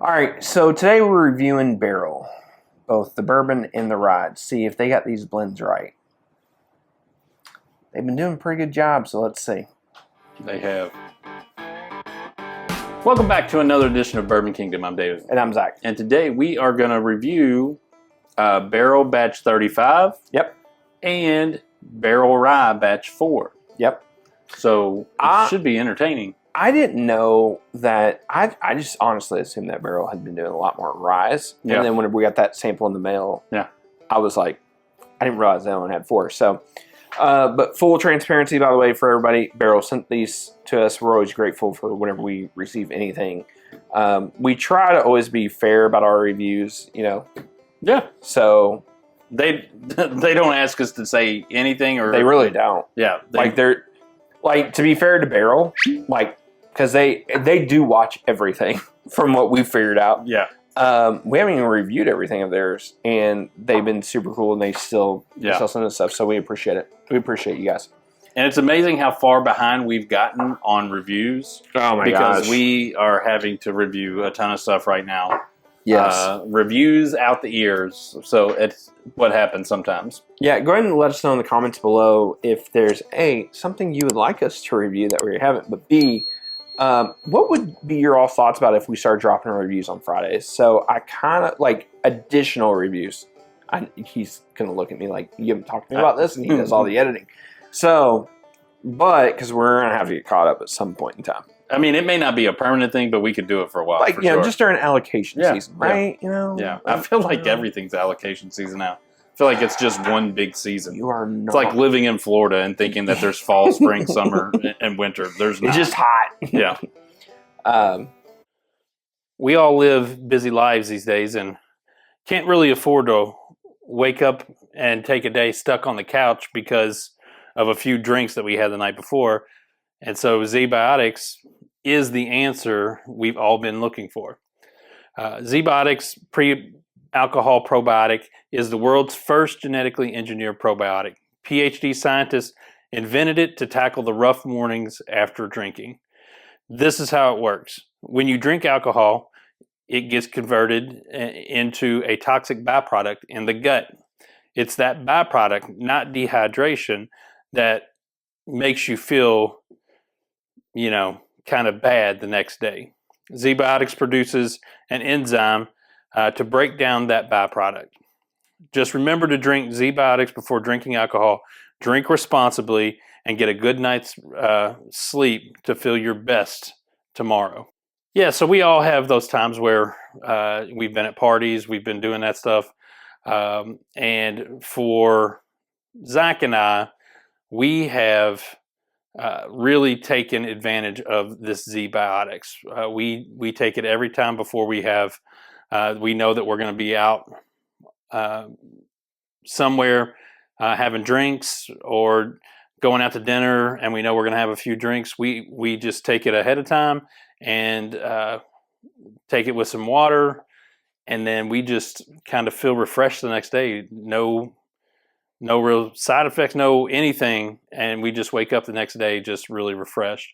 All right, so today we're reviewing Barrell, both the bourbon and the rye, to see if they got these blends right. They've been doing a pretty good job, so let's see. They have. Welcome back to another edition of Bourbon Kingdom. I'm David. And I'm Zach. And today we are going to review Barrell Batch 35. Yep. And Barrell Rye Batch 4. Yep. So it should be entertaining. I didn't know that. I just honestly assumed that Barrell had been doing a lot more ryes. Yeah. And then whenever we got that sample in the mail, I was like, I didn't realize they only had 4. So, but full transparency, by the way, for everybody, Barrell sent these to us. We're always grateful for whenever we receive anything. We try to always be fair about our reviews, you know. Yeah. So they don't ask us to say anything, or they really don't. Yeah. Like to be fair to Barrell, like, because they do watch everything from what we've figured out. Yeah. We haven't even reviewed everything of theirs, and they've been super cool, and they still send us stuff, so we appreciate it. We appreciate you guys. And it's amazing how far behind we've gotten on reviews. Oh my gosh. Because gosh. we are having to review a ton of stuff right now. Yes. Reviews out the ears. So it's what happens sometimes. Yeah, go ahead and let us know in the comments below if there's A, something you would like us to review that we haven't, but B, what would be your all thoughts about if we start dropping reviews on Fridays? So I kind of like additional reviews. He's going to look at me like, you haven't talked to me about this, and he does all the editing. So, but because we're going to have to get caught up at some point in time. I mean, it may not be a permanent thing, but we could do it for a while. Like, for you know, sure. just during allocation season, right? You know? Yeah. I feel like everything's allocation season now. I feel like it's just one big season. You are not. It's like living in Florida and thinking that there's fall, spring, summer, and winter. There's not. It's just hot. Yeah. We all live busy lives these days and can't really afford to wake up and take a day stuck on the couch because of a few drinks that we had the night before. And so Z-Biotics is the answer we've all been looking for. Z-Biotics pre-alcohol probiotic is the world's first genetically engineered probiotic. PhD scientists invented it to tackle the rough mornings after drinking. This is how it works. When you drink alcohol, it gets converted into a toxic byproduct in the gut. It's that byproduct, not dehydration, that makes you feel, you know, kind of bad the next day. Z-Biotics produces an enzyme to break down that byproduct. Just remember to drink Z-Biotics before drinking alcohol. Drink responsibly and get a good night's sleep to feel your best tomorrow. Yeah, so we all have those times where we've been at parties, we've been doing that stuff. And for Zach and I, we have really taken advantage of this Z-Biotics. We take it every time before we have, we know that we're going to be out somewhere having drinks or going out to dinner, and we know we're going to have a few drinks. We just take it ahead of time and take it with some water, and then we just kind of feel refreshed the next day. No real side effects, no anything, and we just wake up the next day just really refreshed.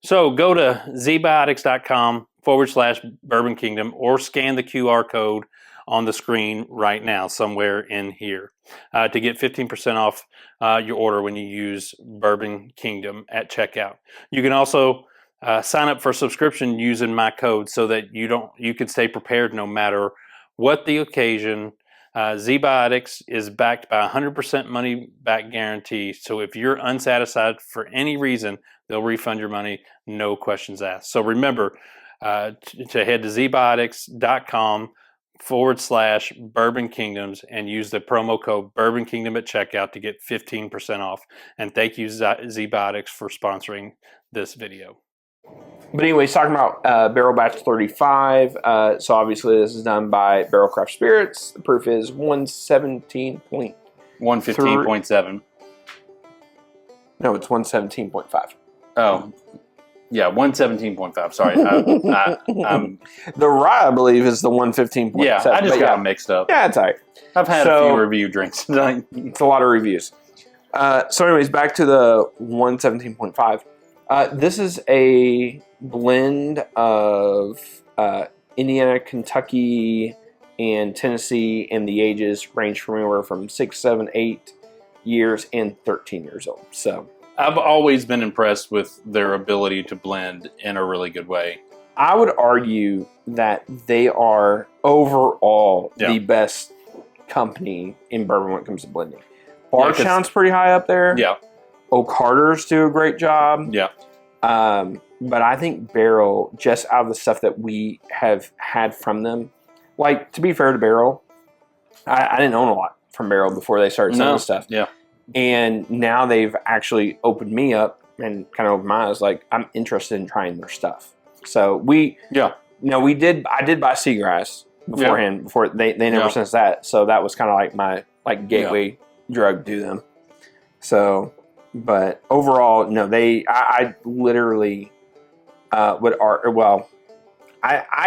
So go to zbiotics.com/Bourbon Kingdom or scan the QR code on the screen right now, somewhere in here, to get 15% off your order when you use Bourbon Kingdom at checkout. You can also sign up for a subscription using my code so that you can stay prepared no matter what the occasion. Z-Biotics is backed by 100% money back guarantee. So if you're unsatisfied for any reason, they'll refund your money, no questions asked. So remember to head to zbiotics.com/Bourbon Kingdoms and use the promo code Bourbon Kingdom at checkout to get 15% off. And thank you, Z-Biotics, for sponsoring this video. But anyways, talking about Barrell Batch 35. So obviously this is done by Barrell Craft Spirits. The proof is 115.7. No, it's 117.5. Oh, yeah, 117.5. Sorry. The rye, I believe, is the 115.7. Yeah, I just got them mixed up. Yeah, it's all right. I've had a few review drinks tonight. It's a lot of reviews. So anyways, back to the 117.5. This is a blend of Indiana, Kentucky, and Tennessee, and the ages range from anywhere from 6, 7, 8 years and 13 years old. So I've always been impressed with their ability to blend in a really good way. I would argue that they are overall the best company in bourbon when it comes to blending. Bardstown's pretty high up there. Yeah. O'Carter's do a great job. Yeah. But I think Barrell, just out of the stuff that we have had from them, like, to be fair to Barrell, I didn't own a lot from Barrell before they started selling stuff. Yeah. And now they've actually opened me up and kind of opened my eyes. Like, I'm interested in trying their stuff. So I did buy Seagrass beforehand. Before they never sent us that. So that was kind of like my gateway drug to them. So, but overall, no, I literally I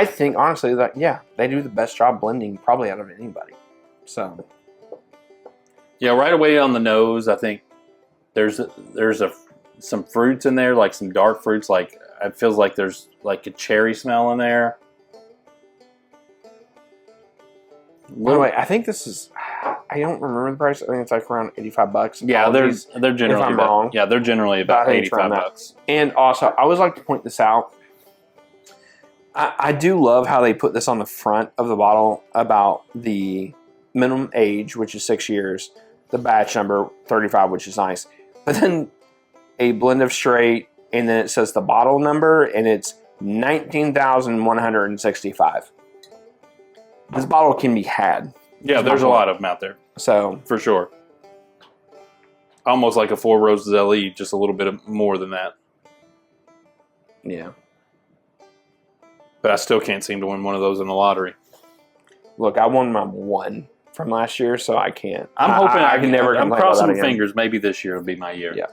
think honestly that they do the best job blending probably out of anybody. So yeah, right away on the nose, I think there's some fruits in there, like some dark fruits. Like it feels like there's like a cherry smell in there. By the way, I think this is. I don't remember the price. I think it's like around $85. Yeah, they're generally I'm wrong. Yeah, they're generally about $85. And also, I always like to point this out. I do love how they put this on the front of the bottle about the minimum age, which is 6 years, the batch number 35, which is nice, but then a blend of straight, and then it says the bottle number, and it's 19,165. This bottle can be had. Yeah, there's a lot of them out there. So for sure. Almost like a Four Roses LE, just a little bit more than that. Yeah. But I still can't seem to win one of those in the lottery. Look, I won my one from last year, so I can't. I'm hoping I can never. I'm crossing fingers. Maybe this year will be my year. Yeah.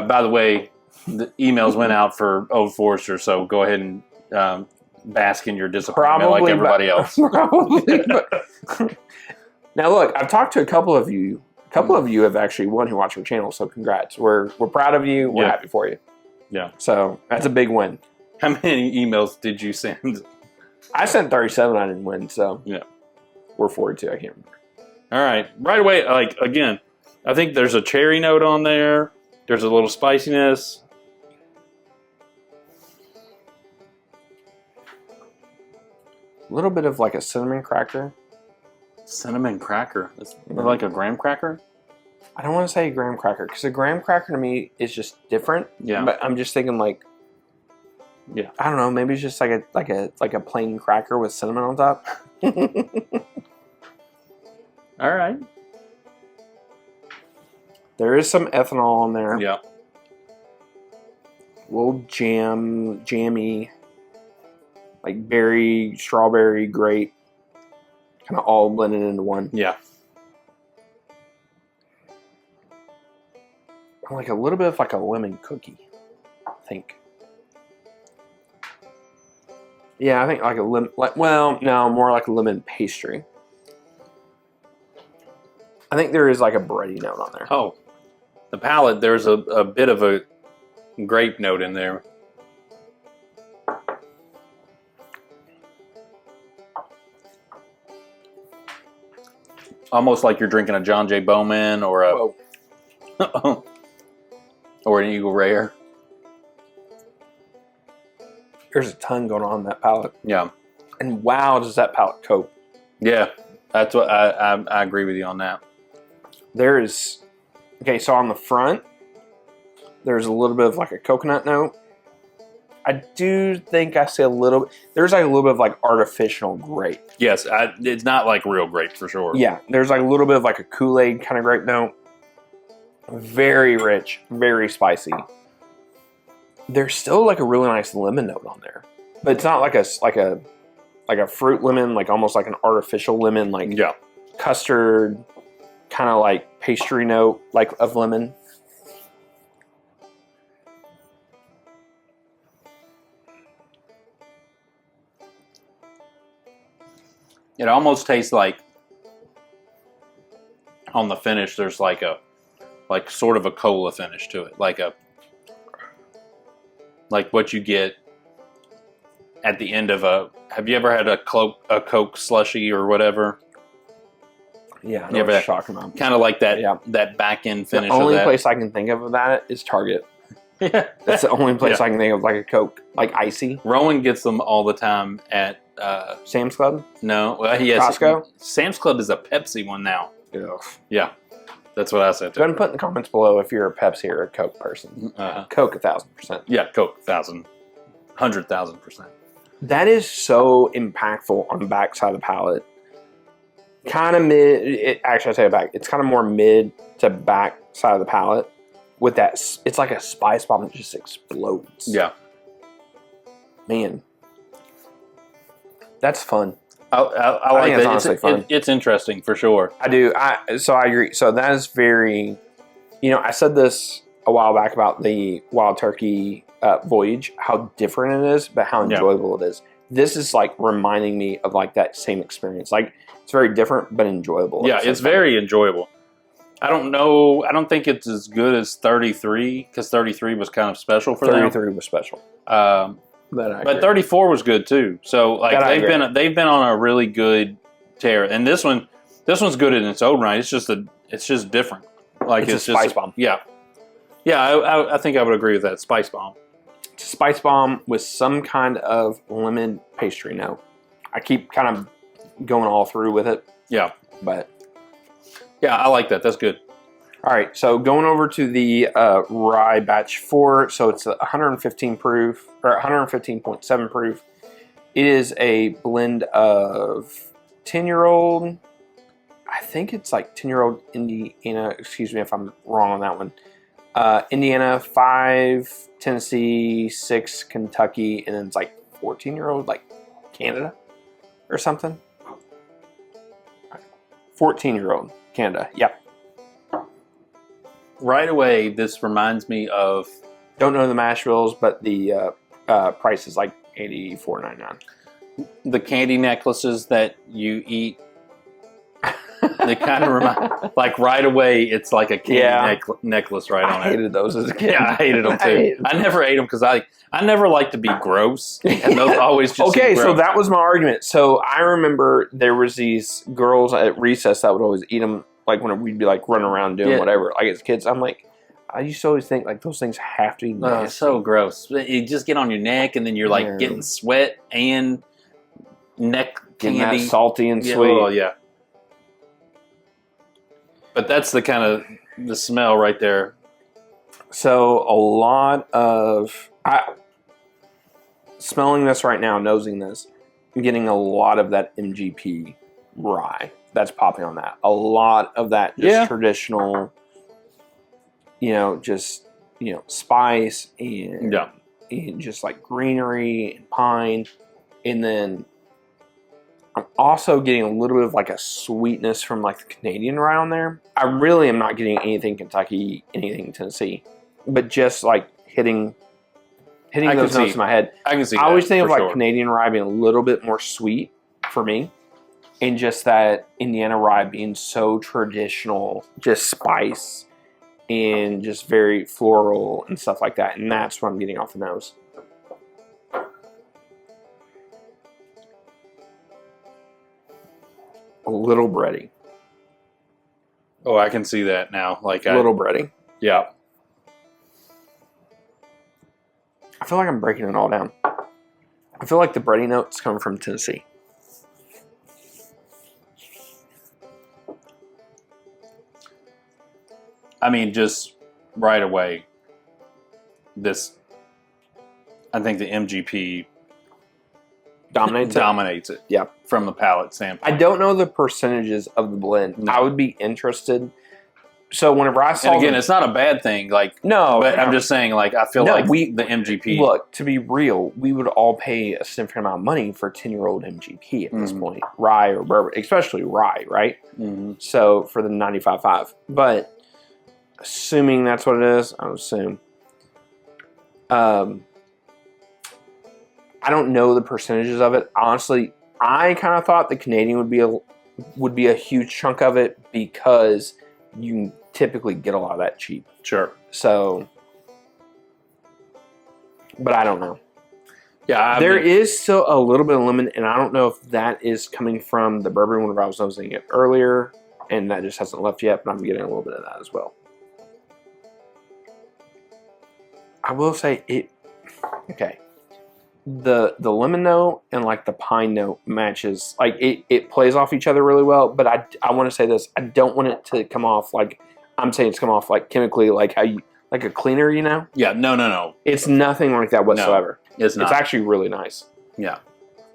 By the way, the emails went out for Old Forester, so go ahead and bask in your disappointment like everybody else. Probably. Now, look, I've talked to a couple of you. A couple of you have actually won who watch our channel, so congrats. We're proud of you. We're happy for you. Yeah. So that's a big win. How many emails did you send? I sent 37. I didn't win, so yeah, we're 42. I can't remember. All right, right away. Like again, I think there's a cherry note on there. There's a little spiciness. A little bit of like a cinnamon cracker. Cinnamon cracker? It's like a graham cracker? I don't want to say graham cracker because a graham cracker to me is just different. Yeah. But I'm just thinking like, I don't know. Maybe it's just like a plain cracker with cinnamon on top. All right. There is some ethanol on there. Yeah. A little jammy, like berry, strawberry, grape, kind of all blended into one. Yeah. Like a little bit of like a lemon cookie, I think. Yeah, I think like a lemon. Well, no, more like a lemon pastry. I think there is like a bready note on there. Oh, the palate. There's a bit of a grape note in there. Almost like you're drinking a John J. Bowman or a or an Eagle Rare. There's a ton going on in that palate. Yeah. And wow, does that palate coat. Yeah, that's what I agree with you on that. There is, okay, so on the front, there's a little bit of like a coconut note. I do think I see a little bit, there's like a little bit of like artificial grape. Yes, it's not like real grape for sure. Yeah, there's like a little bit of like a Kool-Aid kind of grape note. Very rich, very spicy. There's still like a really nice lemon note on there, but it's not like a fruit lemon, like almost like an artificial lemon, like custard, kind of like pastry note, like of lemon. It almost tastes like on the finish there's like sort of a cola finish to it, like what you get at the end of a. Have you ever had a Coke slushy or whatever? Yeah, I know what you're talking about. Kind of like that. Yeah. That back end finish. The only of that. place I can think of that is Target. Yeah, that's the only place I can think of like a Coke, like icy. Rowan gets them all the time at Sam's Club. No, well, yes, Costco. Sam's Club is a Pepsi one now. Ugh. Yeah, that's what I said. Go ahead and put in the comments below if you're a Pepsi or a Coke person. Coke 1,000%. Yeah, Coke 100,000%. That is so impactful on the back side of the palate. Kind of mid. Actually, I say it back. It's kind of more mid to back side of the palate. With that, it's like a spice bomb that just explodes. Yeah, man, that's fun. I like think that. honestly fun. It's interesting for sure. I do. So I agree. So that is very. I said this a while back about the Wild Turkey voyage, how different it is, but how enjoyable it is. This is like reminding me of like that same experience. Like it's very different, but enjoyable. Yeah, it's very enjoyable. I don't know. I don't think it's as good as 33 because 33 was kind of special for them. 33 was special. But 34 was good too. So like they've been on a really good tear, and this one's good in its own right. It's just different. Like it's a spice bomb. Yeah. I think I would agree with that. Spice bomb. It's a spice bomb with some kind of lemon pastry note. I keep kind of going all through with it. Yeah, but. Yeah, I like that. That's good. All right, so going over to the rye batch 4, so it's 115 proof or 115.7 proof. It is a blend of 10-year-old. I think it's like 10-year-old Indiana. Excuse me if I'm wrong on that one. Indiana, 5 Tennessee, 6 Kentucky, and then it's like 14-year-old like Canada or something. 14-year-old. Canada, yep. Right away, this reminds me of. Don't know the mash bills, but the price is like $84.99. The candy necklaces that you eat. They kind of remind, like right away, it's like a candy necklace right on it. I hated those as a kid. Yeah, I hated them too. I never ate them because I never liked to be gross, and those always just okay. Gross. So that was my argument. So I remember there was these girls at recess that would always eat them, like when we'd be like running around doing whatever. Like as kids, I'm like, I used to always think like those things have to be nasty. Oh, so gross. You just get on your neck, and then you're like getting sweat and neck getting candy, that salty and sweet. Oh yeah. But that's the kind of the smell right there. So a lot of smelling this right now, nosing this, I'm getting a lot of that MGP rye that's popping on that. A lot of that just traditional, spice and just like greenery and pine, and then I'm also getting a little bit of like a sweetness from like the Canadian rye on there. I really am not getting anything Kentucky, anything Tennessee, but just like hitting those notes in my head. I can see. I always think of like Canadian rye being a little bit more sweet for me, and just that Indiana rye being so traditional, just spice and just very floral and stuff like that. And that's what I'm getting off the nose. A little bready. Oh, I can see that now. Like a little bready. Yeah. I feel like I'm breaking it all down. I feel like the bready notes come from Tennessee. I mean, just right away, I think the MGP dominates it. Yeah. From the palate standpoint. I don't know the percentages of the blend. No. I would be interested. So whenever I saw, and again, it's not a bad thing. Like but I'm just saying, like I feel like the MGP. Look, to be real, we would all pay a significant amount of money for 10-year-old MGP at this point, rye or bourbon, especially rye, right? Mm-hmm. So for the 95.5, but assuming that's what it is, I would assume. I don't know the percentages of it. Honestly, I kind of thought the Canadian would be a huge chunk of it because you can typically get a lot of that cheap. Sure. So, but I don't know. Yeah, There is still a little bit of lemon, and I don't know if that is coming from the bourbon whenever I was nosing it earlier, and that just hasn't left yet, but I'm getting a little bit of that as well. I will say it, okay. The lemon note and like the pine note matches, like it plays off each other really well, but I want to say this, I don't want it to come off like, I'm saying it's come off like chemically, like how you, like a cleaner, you know? Yeah, no. It's nothing like that whatsoever. No, it's not. It's actually really nice. Yeah,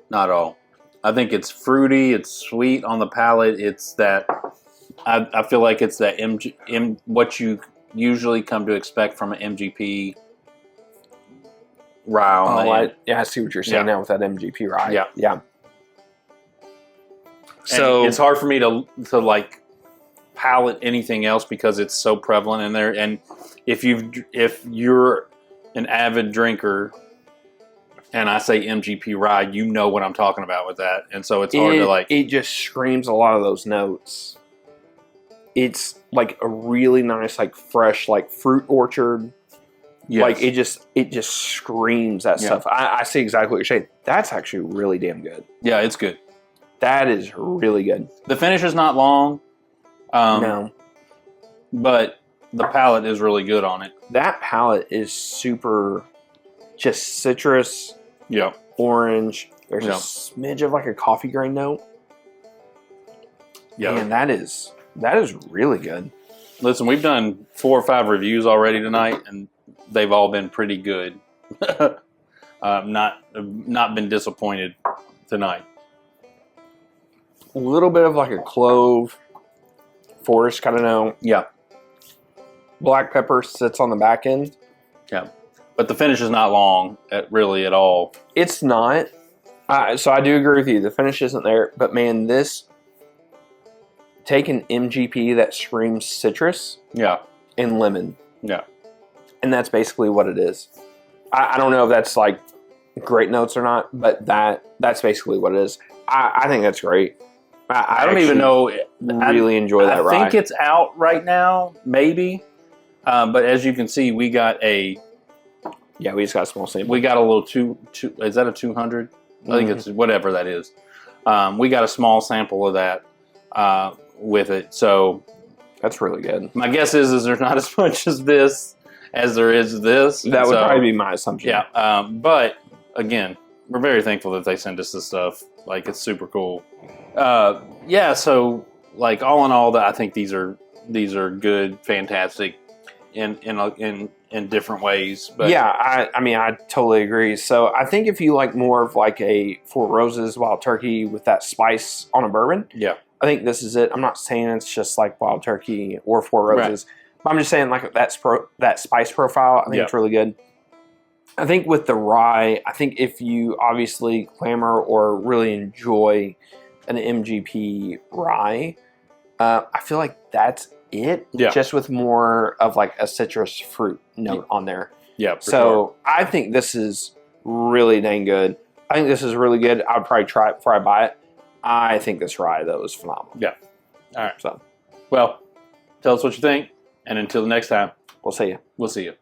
not at all. I think it's fruity. It's sweet on the palate. It's that. I feel like it's that what you usually come to expect from an MGP rye. I see what you're saying now with that MGP rye. Yeah. So and it's hard for me to like palate anything else because it's so prevalent in there. And if you're an avid drinker, and I say MGP rye, you know what I'm talking about with that. And so it's hard to like. It just screams a lot of those notes. It's like a really nice, like fresh, like fruit orchard. Yes. Like it just screams that stuff. I see exactly what you're saying. That's actually really damn good. Yeah, it's good. That is really good. The finish is not long. No. But the palate is really good on it. That palate is super just citrus. Yeah. Orange. There's a smidge of like a coffee grain note. Yeah. And that is really good. Listen, we've done 4 or 5 reviews already tonight, and they've all been pretty good. Not been disappointed tonight. A little bit of like a clove, forest kind of note. Yeah. Black pepper sits on the back end. Yeah. But the finish is not long, really, at all. It's not. So I do agree with you. The finish isn't there. But man, take an MGP that screams citrus. Yeah. And lemon. Yeah. And that's basically what it is. I don't know if that's like great notes or not, but that's basically what it is. I think that's great. I don't even know. Really enjoy that rye. I think it's out right now, maybe. But as you can see, we got a... Yeah, we just got a small sample. We got a little is that a 200? I think it's whatever that is. We got a small sample of that with it. So that's really good. My guess is there's not as much as this as there is this. That would probably be my assumption. Yeah. But again, we're very thankful that they send us this stuff. Like, it's super cool. Yeah. So like all in all, I think these are good, fantastic in different ways. But yeah, I mean, I totally agree. So I think if you like more of like a Four Roses Wild Turkey with that spice on a bourbon, yeah, I think this is it. I'm not saying it's just like Wild Turkey or Four Roses, but I'm just saying like that spice profile, I think it's really good. I think with the rye, I think if you obviously clamor or really enjoy an MGP rye, I feel like that's it. Yeah. Just with more of like a citrus fruit note on there. Yeah. So I think this is really dang good. I think this is really good. I would probably try it before I buy it. I think this rye though is phenomenal. Yeah. All right. So, well, tell us what you think, and until the next time, we'll see you. We'll see you.